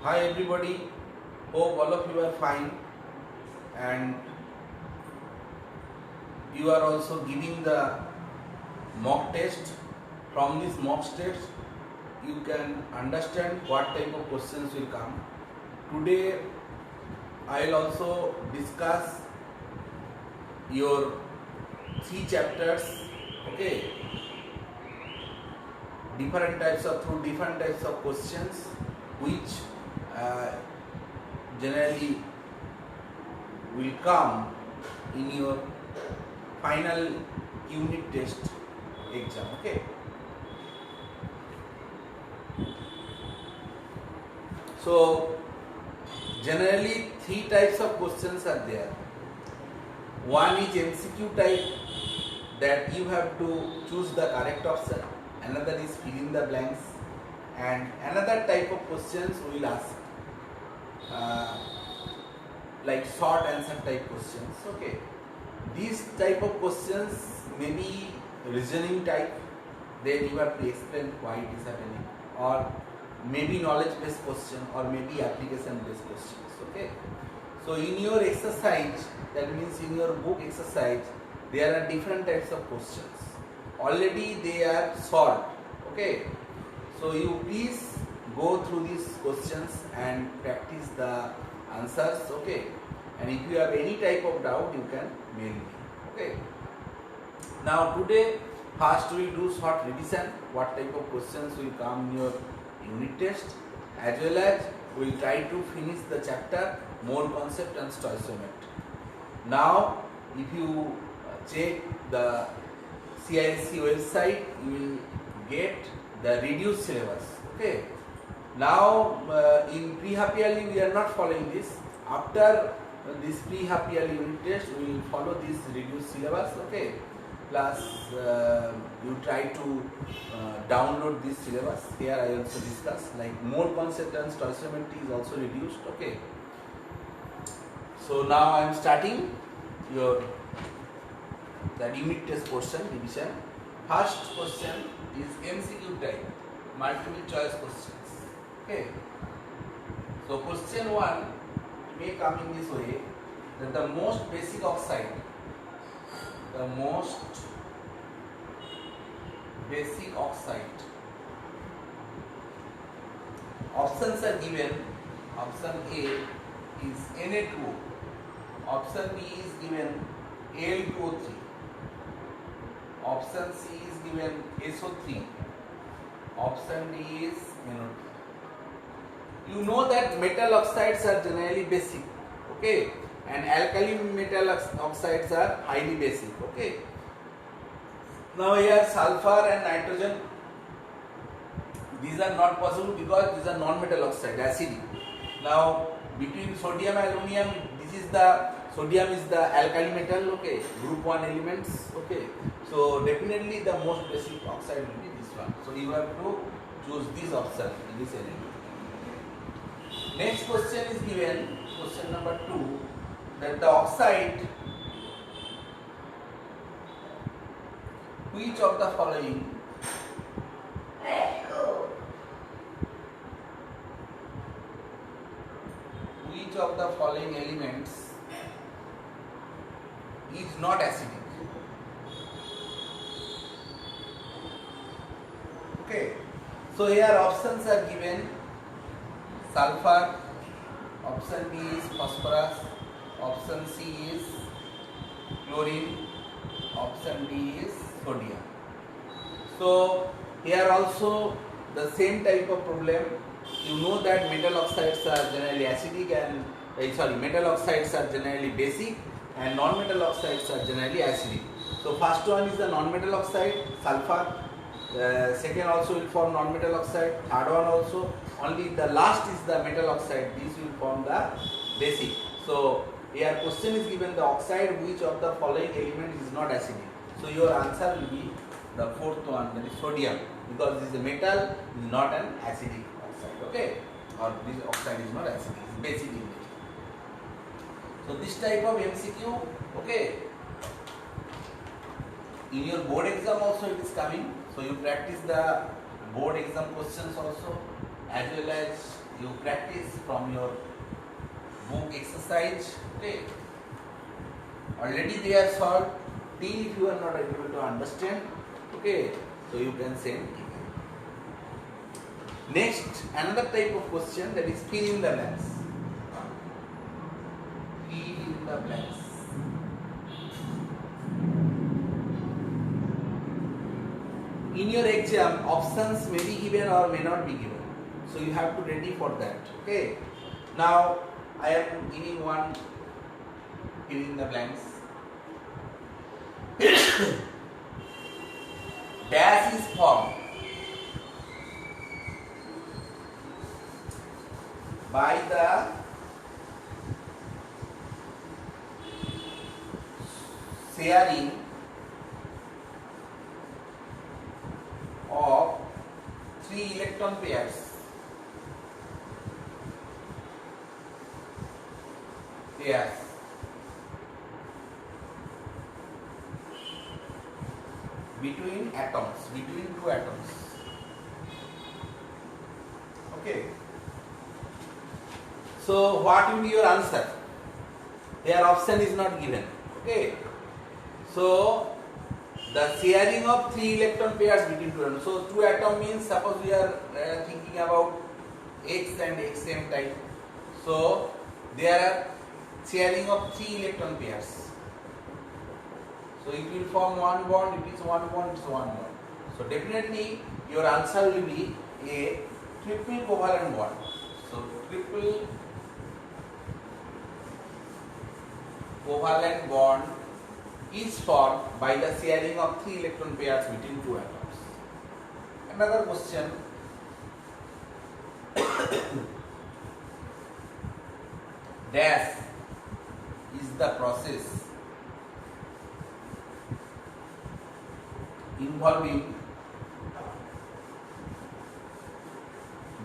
Hi everybody, hope all of you are fine and you are also giving the mock test. From this mock test, you can understand what type of questions will come. Today, I will also discuss your 3 chapters, okay, through different types of questions which uh, generally will come in your final unit test exam, okay. So generally 3 types of questions are there. One is MCQ type, that you have to choose the correct option. Another is fill in the blanks, and another type of questions we will ask uh, like short answer type questions, okay. These type of questions may be reasoning type, then you have to explain why it is happening, or maybe knowledge based question, or maybe application based questions, okay. So in your exercise, that means in your book exercise, there are different types of questions. Already they are solved, okay. So you please go through these questions and practice the answers, okay. And if you have any type of doubt, you can mail me, okay. Now today, first we will do short revision, what type of questions will come in your unit test, as well as we will try to finish the chapter mode concept and stoichiometry. Now if you check the CISC website, you will get the reduced syllabus, okay. Now in pre-half yearly we are not following this. After this pre-half yearly unit test, we will follow this reduced syllabus, okay. Plus you try to download this syllabus. Here I also discuss like mode concept and stoichiometry is also reduced, okay. So now I am starting your the unit test portion revision. First question is MCQ type, multiple choice questions, okay. So question 1 may come in this way, that the most basic oxide, options are given. Option A is Na2O, option B is given Al2O3, option C is given SO3, option D is NO2. You know that metal oxides are generally basic, okay, and alkali metal oxides are highly basic, okay. Now here sulfur and nitrogen, these are not possible because these are non-metal oxide, acidic. Now between sodium and aluminum, this is the sodium is the alkali metal, okay, group 1 elements, okay. So definitely the most basic oxide will be this one. So you have to choose this option in this element. Next question is given, question number 2, that the oxide, which of the following elements is not acidic, okay. So here options are given: sulfur, option B is phosphorus, option C is chlorine, option D is sodium. So here also the same type of problem. You know that metal oxides are generally acidic and metal oxides are generally basic and non-metal oxides are generally acidic. So first one is the non-metal oxide, sulfur. Second also will form non-metal oxide. Third one also. Only the last is the metal oxide. These will form the basic. So here question is given the oxide which of the following element is not acidic. So your answer will be the fourth one, that is sodium, because this is a metal, is not an acidic oxide, okay, or this oxide is not acidic, it is basic in nature. So this type of MCQ, okay, in your board exam also it is coming. So you practice the board exam questions also, as well as you practice from your book exercise. Okay. Already they are solved. Till if you are not able to understand, okay, so you can send email. Next, another type of question, that is fill in the blanks. Fill in the blanks. In your exam, options may be given or may not be given. So you have to ready for that. Okay. Now I am giving one fill in the blanks. Dash is formed by the sharing of 3 electron pairs between atoms, between 2 atoms. Okay. So what will be your answer? Here option is not given. Okay. So the sharing of 3 electron pairs between 2 atoms. So 2 atom means, suppose we are thinking about X and XM type. So there are sharing of 3 electron pairs. So it will form one bond, it is one bond, it is one bond. So definitely your answer will be a triple covalent bond. So triple covalent bond is formed by the sharing of 3 electron pairs between 2 atoms. Another question. Dash is the process involving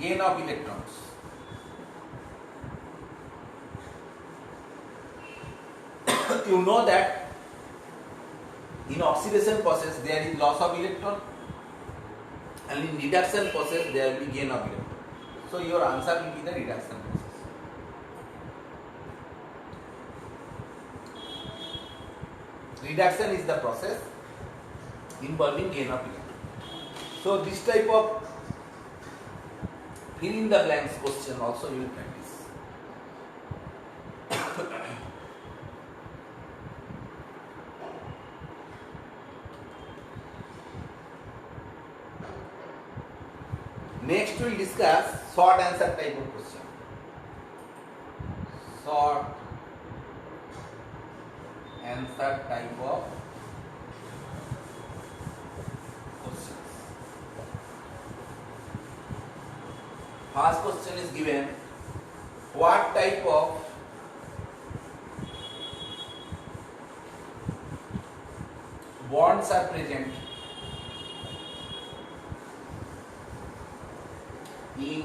gain of electrons. You know that in oxidation process there is loss of electron, and in reduction process there will be gain of electron. So your answer will be the reduction process. Reduction is the process involving gain of electron. So this type of fill in the blanks question also you will practice. Next we will discuss short answer type of question. Short answer type of questions. First question is given, what type of bonds are present in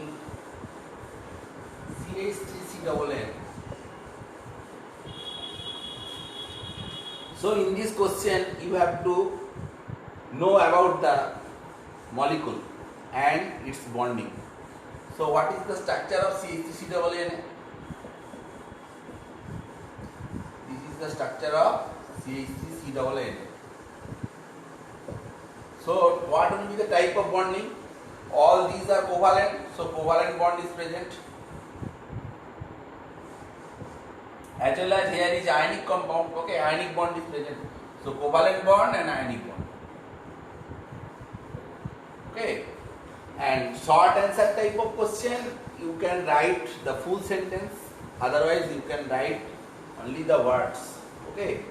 CH3COON. So in this question you have to know about the molecule and its bonding. So what is the structure of CH3COON? This is the structure of CH3COON. So what will be the type of bonding? All these are covalent, so covalent bond is present. As well as here is ionic compound, okay, ionic bond is present. So covalent bond and ionic bond. Okay. And short answer type of question, you can write the full sentence, otherwise you can write only the words. Okay.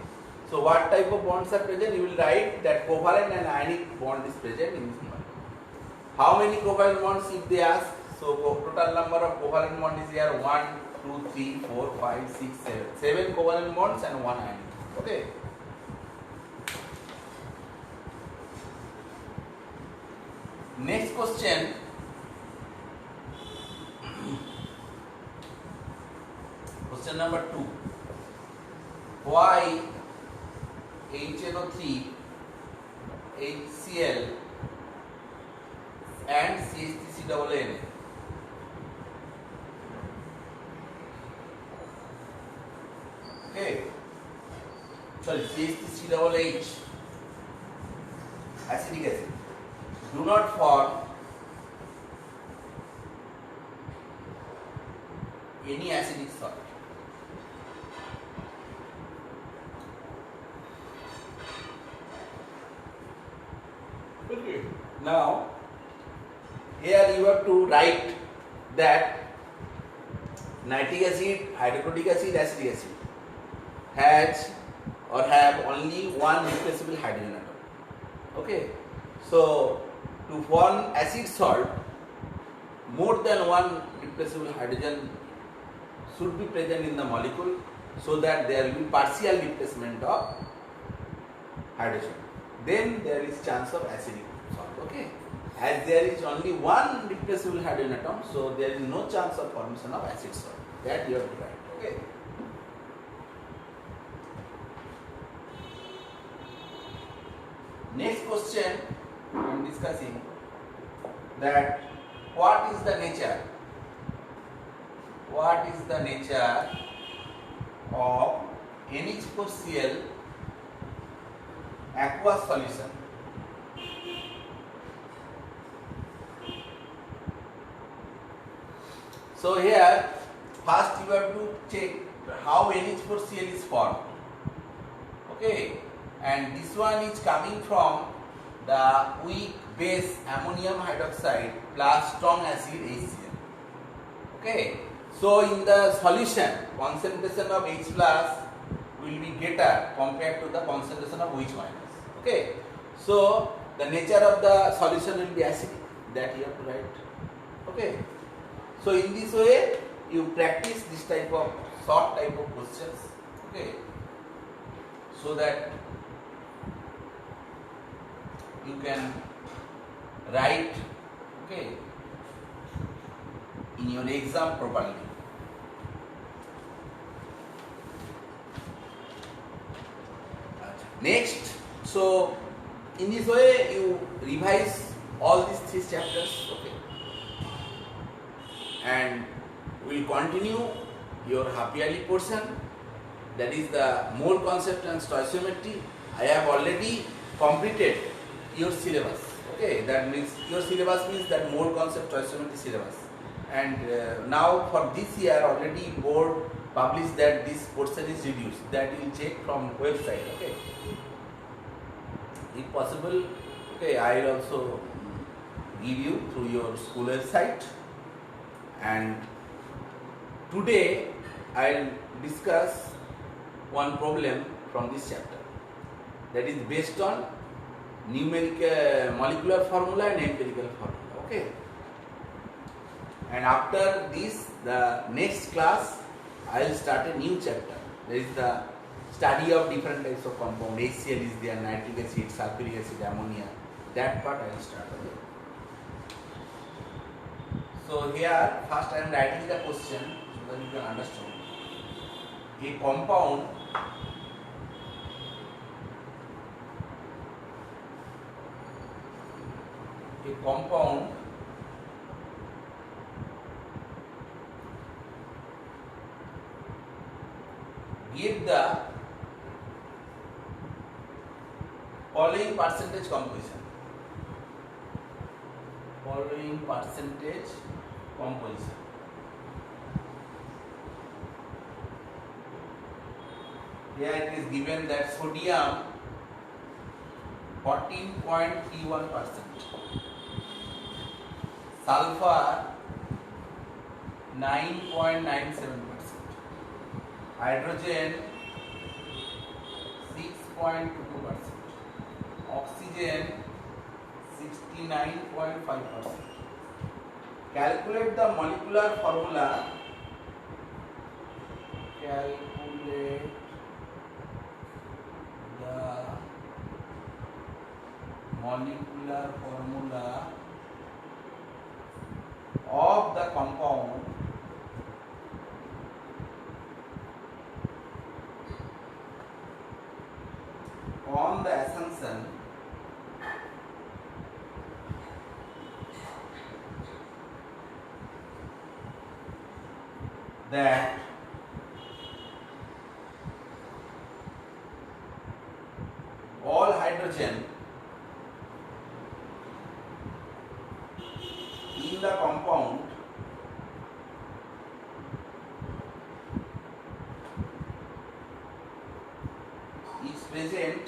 So what type of bonds are present? You will write that covalent and ionic bond is present in this molecule. How many covalent bonds if they ask? So total number of covalent bonds is here 1, 2, 3, 4, 5, 6, 7. 7 covalent bonds and 1 ionic. Okay. Next question. Question number 2. Why HNO3, HCl and CH3COON sorry, CH3COOH, acetic acid, do not form any acidic salt. Okay. Now, here you have to write that nitric acid, hydrochloric acid, acetic acid has or have only one replaceable hydrogen atom. Okay. So, to form acid salt, more than one replaceable hydrogen should be present in the molecule so that there will be partial replacement of hydrogen. Then there is chance of acidic salt. Okay. As there is only one replaceable hydrogen atom, so there is no chance of formation of acid salt. That you have to write. Okay. Next question I am discussing that what is the nature of NH4Cl aqueous solution. So here first you have to check how NH4Cl is formed. Okay, and this one is coming from the weak base ammonium hydroxide plus strong acid HCl. Okay, so in the solution concentration of H plus will be greater compared to the concentration of H minus. Okay, so the nature of the solution will be acidic, that you have to write. Okay, so in this way you practice this type of short type of questions. Okay, so that you can write, okay, in your exam properly. Next, so in this way you revise all these 3 chapters, okay, and we will continue your half yearly portion, that is the mole concept and stoichiometry. I have already completed your syllabus. Okay, that means your syllabus means that mole concept stoichiometry syllabus. And now for this year already board published that this portion is reduced. That you will check from website. Okay, if possible, okay, I will also give you through your school website. And today I will discuss one problem from this chapter, that is based on numerical molecular formula and empirical formula. Okay, and after this, the next class I will start a new chapter. There is the study of different types of compound. HCl is there, nitric acid, sulfuric acid, ammonia. That part I will start. Okay. So here first I am writing the question so that you can understand. A compound give the following percentage composition. Here it is given that sodium 14.31%, sulfur 9.97%, hydrogen 6.22%, oxygen 69.5%. Calculate the molecular formula. Calculate the molecular formula of the compound on the assumption that in the compound is present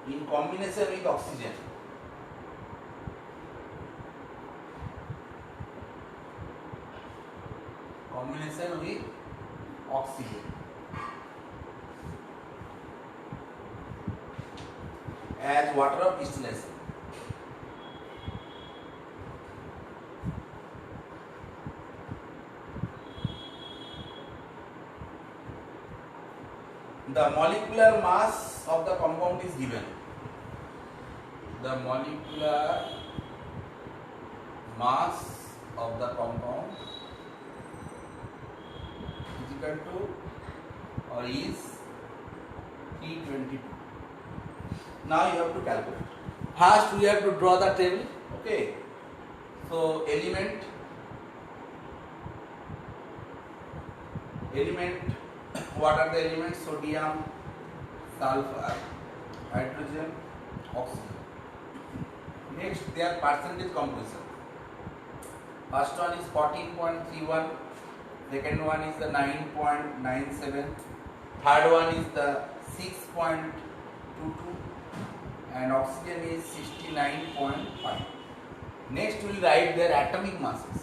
in combination with oxygen. Combination with oxygen as water of distillation. The molecular mass of the compound is given. The molecular mass of the compound is equal to or is 322. Now you have to calculate. First we have to draw the table. Okay. So element, what are the elements? Sodium, sulfur, hydrogen, oxygen. Next their percentage composition. First one is 14.31, second one is the 9.97, third one is the 6.22 and oxygen is 69.5. Next we will write their atomic masses.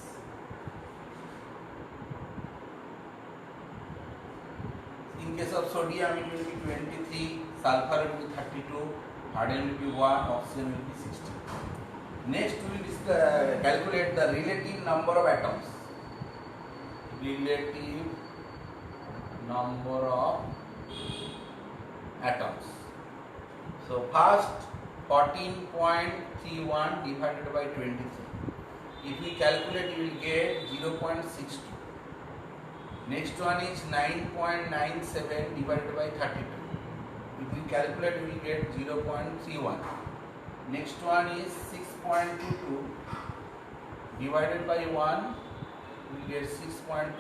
In case of sodium it will be 23, sulfur will be 32, hydrogen will be 1, oxygen will be 60. Next we will calculate the relative number of atoms. Relative number of atoms. So first 14.31 divided by 23. If we calculate you will get 0.62. Next one is 9.97 divided by 32. If we calculate we will get 0.31. Next one is 6.22 divided by 1 we will get 6.22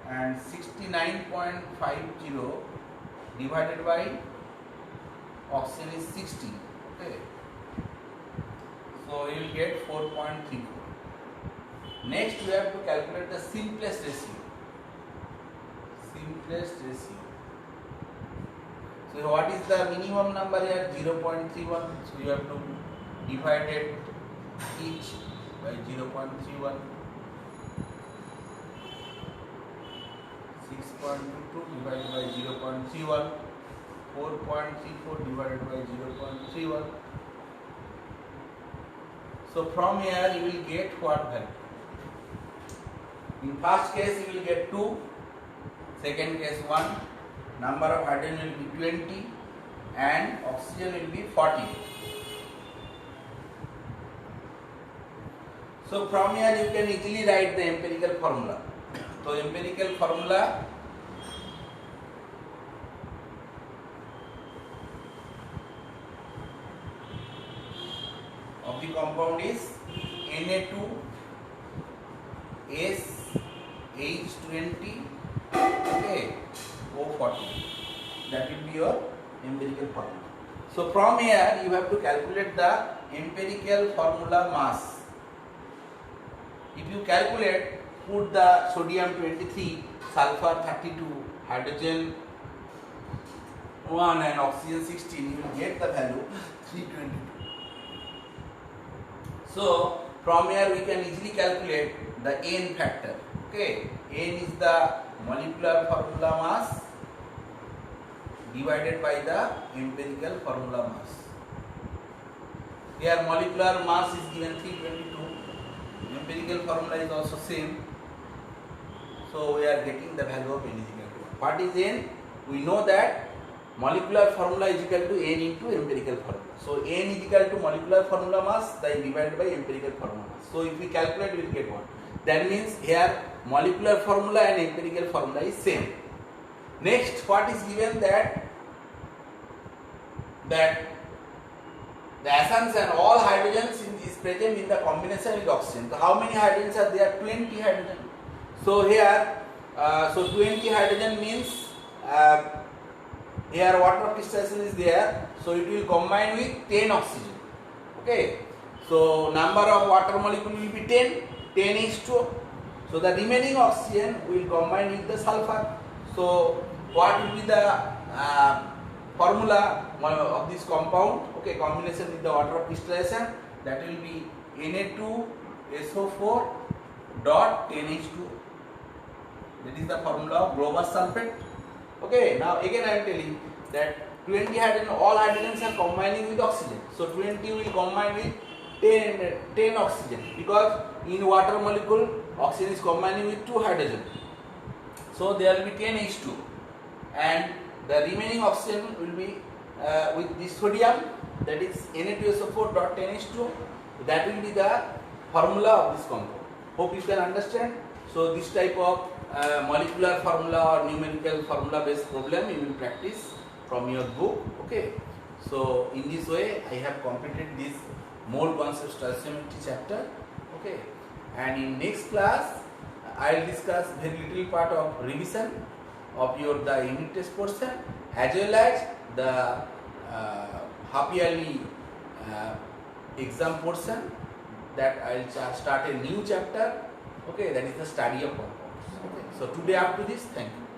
and 69.50 divided by oxygen is 60. Okay. So you will get 4.34. Next we have to calculate the simplest ratio. Simplest ratio. So what is the minimum number here? 0.31. So you have to divide it each by 0.31. 6.22 divided by 0.31. 4.34 divided by 0.31. So from here you will get what value? In first case you will get 2, second case 1, number of hydrogen will be 20 and oxygen will be 40. So from here you can easily write the empirical formula. So empirical formula of the compound is Na2SH20 okay, O40. That will be your empirical formula. So from here you have to calculate the empirical formula mass. If you calculate, put the sodium 23, sulfur 32, hydrogen 1 and oxygen 16, you will get the value 322. So from here we can easily calculate the N factor. Okay, N is the molecular formula mass divided by the empirical formula mass. Here molecular mass is given 322. Empirical formula is also same. So we are getting the value of N is equal to 1. What is N? We know that molecular formula is equal to N into empirical formula. So N is equal to molecular formula mass then divided by empirical formula mass. So if we calculate we will get 1. That means here molecular formula and empirical formula is same. Next what is given that the assumption all hydrogens is present in the combination with oxygen. So how many hydrogens are there? 20 hydrogen. So here, 20 hydrogen means here water of distillation is there. So it will combine with 10 oxygen. Okay, so number of water molecule will be 10, 10 H2O. So the remaining oxygen will combine with the sulfur. So what will be the formula of this compound? Okay, combination with the water of crystallization, that will be Na2SO4 dot 10H2O. That is the formula of global sulfate. Okay, now again I am telling that 20 hydrogen, all hydrogens are combining with oxygen. So 20 will combine with 10 oxygen, because in water molecule oxygen is combining with 2 hydrogen. So there will be 10 H2, and the remaining oxygen will be with this sodium, that is Na2SO4 dot 10H2. That will be the formula of this compound. Hope you can understand. So this type of molecular formula or numerical formula based problem you will practice from your book. Okay, so in this way I have completed this mole concept stoichiometry chapter. Okay, and in next class I will discuss very little part of revision of your the unit test portion, as well as the half yearly exam portion, that I will start a new chapter. Okay, that is the study of compounds. Okay, so today up to this, thank you.